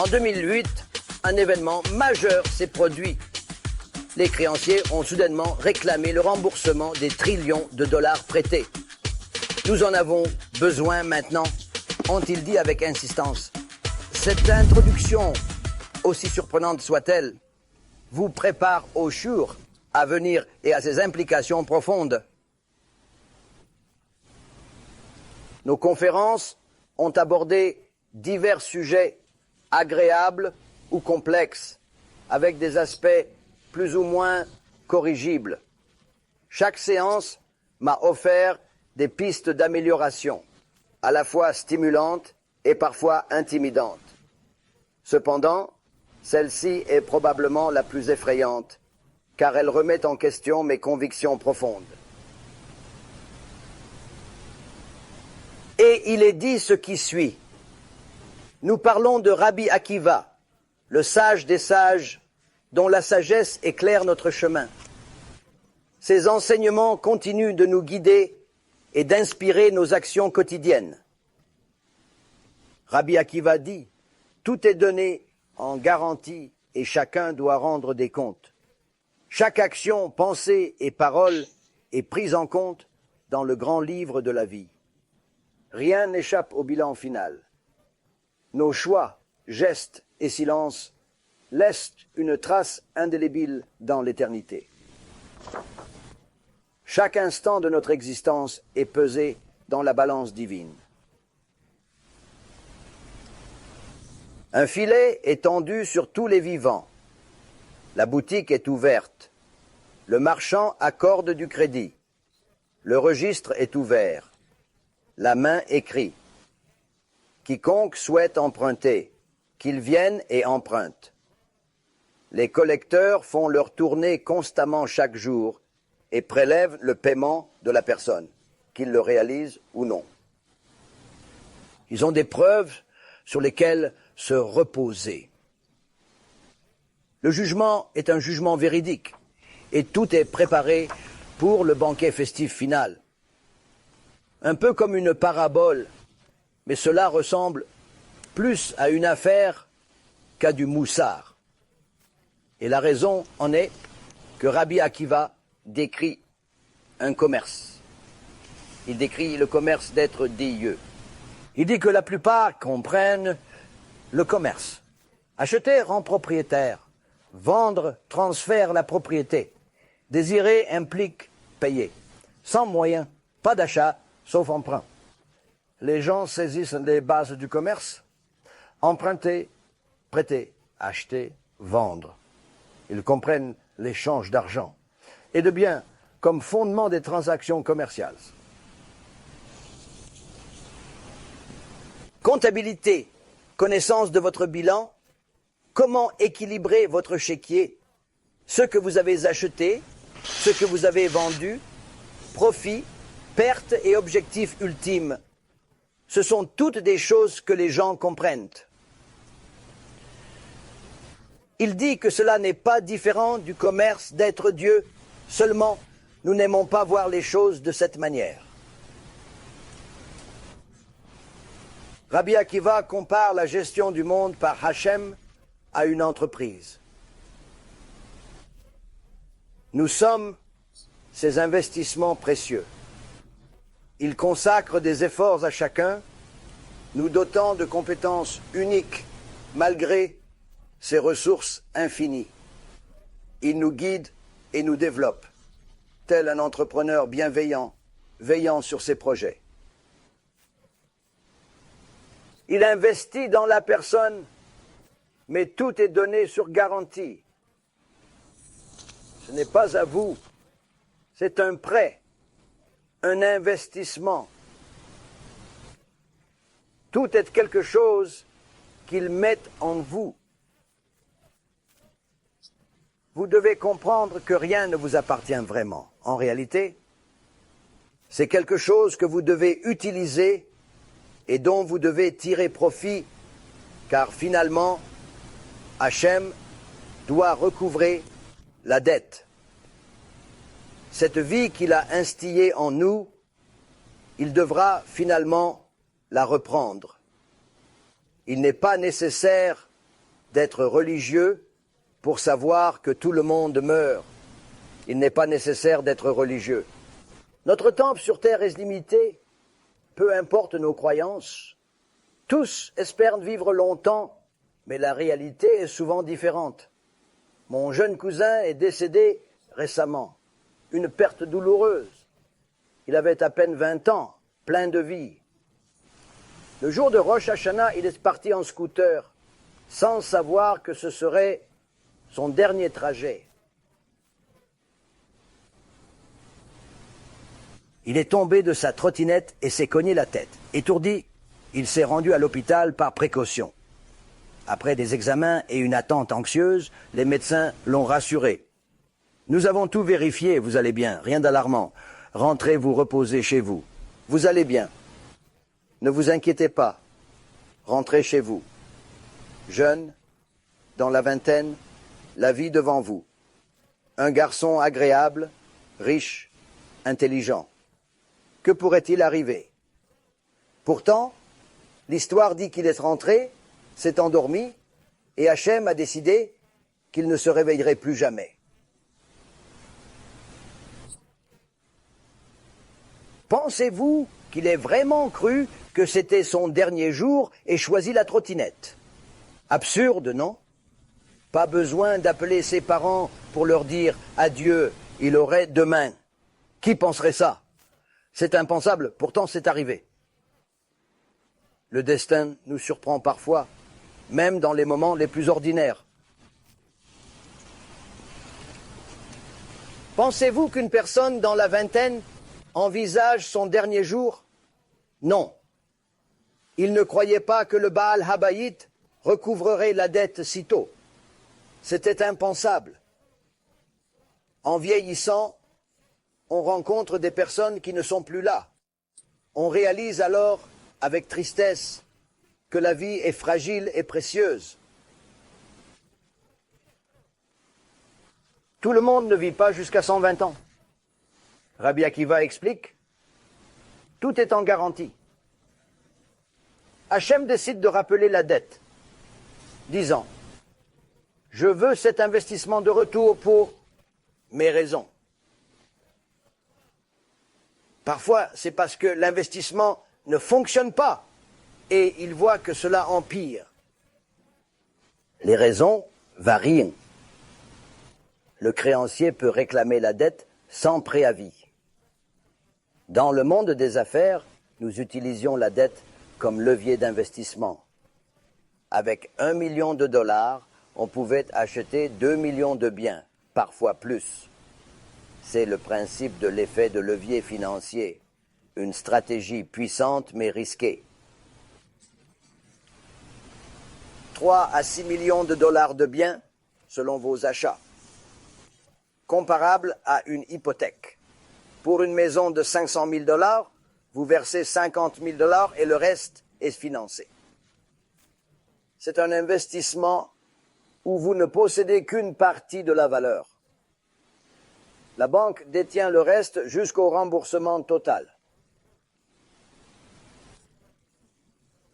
En 2008, un événement majeur s'est produit. Les créanciers ont soudainement réclamé le remboursement des trillions de dollars prêtés. Nous en avons besoin maintenant, ont-ils dit avec insistance. Cette introduction, aussi surprenante soit-elle, vous prépare au jour à venir et à ses implications profondes. Nos conférences ont abordé divers sujets agréables ou complexes, avec des aspects plus ou moins corrigibles. Chaque séance m'a offert des pistes d'amélioration, à la fois stimulantes et parfois intimidantes. Cependant, celle-ci est probablement la plus effrayante, car elle remet en question mes convictions profondes. Et il est dit ce qui suit. Nous parlons de Rabbi Akiva, le sage des sages, dont la sagesse éclaire notre chemin. Ses enseignements continuent de nous guider et d'inspirer nos actions quotidiennes. Rabbi Akiva dit, tout est donné en garantie et chacun doit rendre des comptes. Chaque action, pensée et parole est prise en compte dans le grand livre de la vie. Rien n'échappe au bilan final. Nos choix, gestes et silences laissent une trace indélébile dans l'éternité. Chaque instant de notre existence est pesé dans la balance divine. Un filet est tendu sur tous les vivants. La boutique est ouverte. Le marchand accorde du crédit. Le registre est ouvert. La main écrit. Quiconque souhaite emprunter, qu'il vienne et emprunte. Les collecteurs font leur tournée constamment chaque jour et prélèvent le paiement de la personne, qu'ils le réalisent ou non. Ils ont des preuves sur lesquelles se reposer. Le jugement est un jugement véridique et tout est préparé pour le banquet festif final. Un peu comme une parabole, mais cela ressemble plus à une affaire qu'à du moussard. Et la raison en est que Rabbi Akiva décrit un commerce. Il décrit le commerce d'être dieux. Il dit que la plupart comprennent le commerce. Acheter rend propriétaire. Vendre transfère la propriété. Désirer implique payer. Sans moyen, pas d'achat, sauf emprunt. Les gens saisissent les bases du commerce. Emprunter, prêter, acheter, vendre. Ils comprennent l'échange d'argent et de biens comme fondement des transactions commerciales. Comptabilité, connaissance de votre bilan, comment équilibrer votre chéquier, ce que vous avez acheté, ce que vous avez vendu, profit, perte et objectif ultime. Ce sont toutes des choses que les gens comprennent. Il dit que cela n'est pas différent du commerce d'être Dieu, seulement nous n'aimons pas voir les choses de cette manière. Rabbi Akiva compare la gestion du monde par Hachem à une entreprise. Nous sommes ces investissements précieux. Il consacre des efforts à chacun, nous dotant de compétences uniques malgré ses ressources infinies. Il nous guide et nous développe, tel un entrepreneur bienveillant, veillant sur ses projets. Il investit dans la personne, mais tout est donné sur garantie. Ce n'est pas à vous, c'est un prêt, un investissement. Tout est quelque chose qu'il met en vous. Vous devez comprendre que rien ne vous appartient vraiment. En réalité, c'est quelque chose que vous devez utiliser et dont vous devez tirer profit, car finalement, Hachem doit recouvrer la dette. Cette vie qu'il a instillée en nous, il devra finalement la reprendre. Il n'est pas nécessaire d'être religieux pour savoir que tout le monde meurt. Il n'est pas nécessaire d'être religieux. Notre temps sur terre est limité, peu importe nos croyances. Tous espèrent vivre longtemps, mais la réalité est souvent différente. Mon jeune cousin est décédé récemment, une perte douloureuse. Il avait à peine 20 ans, plein de vie. Le jour de Rosh Hashanah, il est parti en scooter, sans savoir que ce serait son dernier trajet. Il est tombé de sa trottinette et s'est cogné la tête. Étourdi, il s'est rendu à l'hôpital par précaution. Après des examens et une attente anxieuse, les médecins l'ont rassuré. Nous avons tout vérifié, vous allez bien, rien d'alarmant. Rentrez vous reposer chez vous. Vous allez bien. Ne vous inquiétez pas. Rentrez chez vous. Jeune, dans la vingtaine, la vie devant vous. Un garçon agréable, riche, intelligent. Que pourrait-il arriver? Pourtant, l'histoire dit qu'il est rentré, s'est endormi, et Hachem a décidé qu'il ne se réveillerait plus jamais. Pensez-vous qu'il ait vraiment cru que c'était son dernier jour et choisi la trottinette? Absurde, non? Pas besoin d'appeler ses parents pour leur dire adieu, il aurait demain. Qui penserait ça? C'est impensable, pourtant c'est arrivé. Le destin nous surprend parfois, même dans les moments les plus ordinaires. Pensez-vous qu'une personne dans la vingtaine envisage son dernier jour? Non. Il ne croyait pas que le Baal Habayit recouvrerait la dette si tôt. C'était impensable. En vieillissant, on rencontre des personnes qui ne sont plus là. On réalise alors, avec tristesse, que la vie est fragile et précieuse. Tout le monde ne vit pas jusqu'à 120 ans. Rabbi Akiva explique, tout est en garantie. Hachem décide de rappeler la dette, disant, je veux cet investissement de retour pour mes raisons. Parfois, c'est parce que l'investissement ne fonctionne pas et il voit que cela empire. Les raisons varient. Le créancier peut réclamer la dette sans préavis. Dans le monde des affaires, nous utilisions la dette comme levier d'investissement. Avec 1 million de dollars, on pouvait acheter 2 millions de biens, parfois plus. C'est le principe de l'effet de levier financier, une stratégie puissante mais risquée. 3 à 6 millions de dollars de biens selon vos achats, comparable à une hypothèque. Pour une maison de 500 000 dollars, vous versez 50 000 dollars et le reste est financé. C'est un investissement où vous ne possédez qu'une partie de la valeur. La banque détient le reste jusqu'au remboursement total.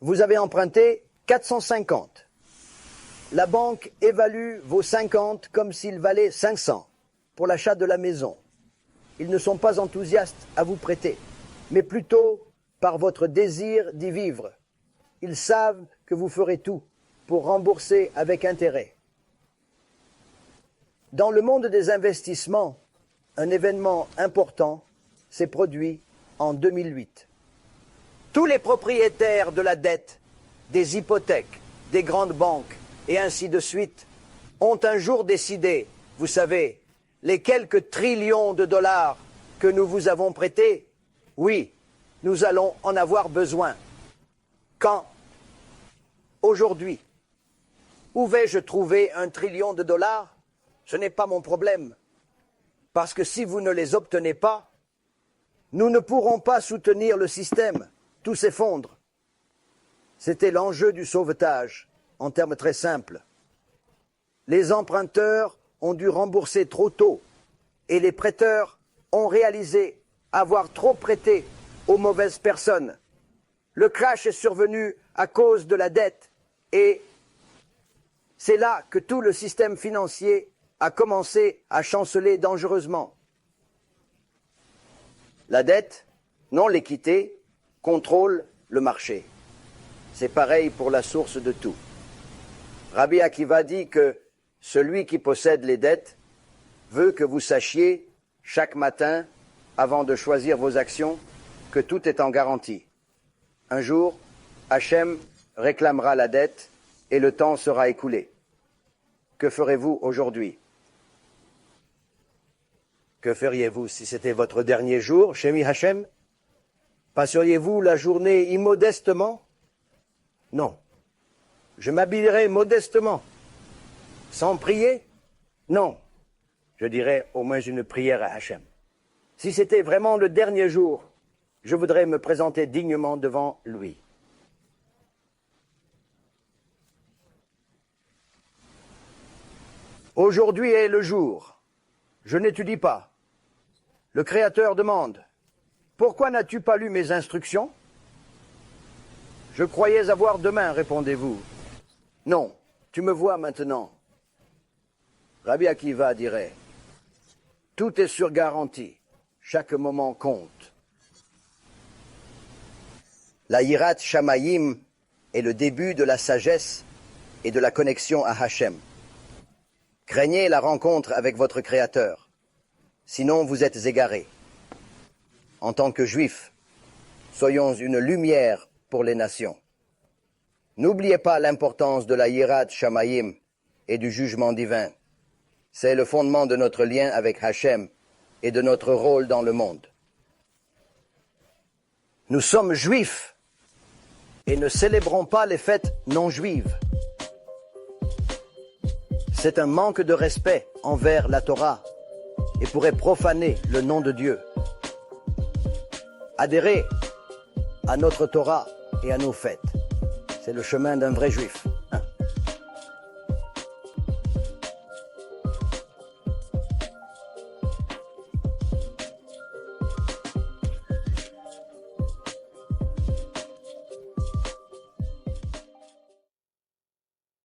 Vous avez emprunté 450. La banque évalue vos 50 comme s'ils valaient 500 pour l'achat de la maison. Ils ne sont pas enthousiastes à vous prêter, mais plutôt par votre désir d'y vivre. Ils savent que vous ferez tout pour rembourser avec intérêt. Dans le monde des investissements, un événement important s'est produit en 2008. Tous les propriétaires de la dette, des hypothèques, des grandes banques et ainsi de suite ont un jour décidé, vous savez, les quelques trillions de dollars que nous vous avons prêtés, oui, nous allons en avoir besoin. Quand? Aujourd'hui. Où vais-je trouver 1 trillion de dollars? Ce n'est pas mon problème. Parce que si vous ne les obtenez pas, nous ne pourrons pas soutenir le système. Tout s'effondre. C'était l'enjeu du sauvetage, en termes très simples. Les emprunteurs ont dû rembourser trop tôt et les prêteurs ont réalisé avoir trop prêté aux mauvaises personnes. Le crash est survenu à cause de la dette et C'est là que tout le système financier a commencé à chanceler dangereusement. La dette, non l'équité, contrôle le marché. C'est pareil pour la source de tout. Rabbi Akiva dit que celui qui possède les dettes veut que vous sachiez chaque matin, avant de choisir vos actions, que tout est en garantie. Un jour, Hachem réclamera la dette et le temps sera écoulé. Que ferez-vous aujourd'hui? Que feriez-vous si c'était votre dernier jour, Shemi Hachem? Passeriez-vous la journée immodestement? Non. Je m'habillerai modestement. Sans prier? Non. Je dirais au moins une prière à Hachem. Si c'était vraiment le dernier jour, je voudrais me présenter dignement devant lui. Aujourd'hui est le jour. Je n'étudie pas. Le Créateur demande, « Pourquoi n'as-tu pas lu mes instructions ?» Je croyais avoir demain, répondez-vous. « Non, tu me vois maintenant. » Rabbi Akiva dirait, « Tout est sur garantie. Chaque moment compte. » La Yirat Shamayim est le début de la sagesse et de la connexion à Hachem. Craignez la rencontre avec votre Créateur, sinon vous êtes égarés. En tant que Juifs, soyons une lumière pour les nations. N'oubliez pas l'importance de la Yirat Shamayim et du jugement divin. C'est le fondement de notre lien avec Hachem et de notre rôle dans le monde. Nous sommes Juifs et ne célébrons pas les fêtes non juives. C'est un manque de respect envers la Torah et pourrait profaner le nom de Dieu. Adhérer à notre Torah et à nos fêtes, c'est le chemin d'un vrai Juif.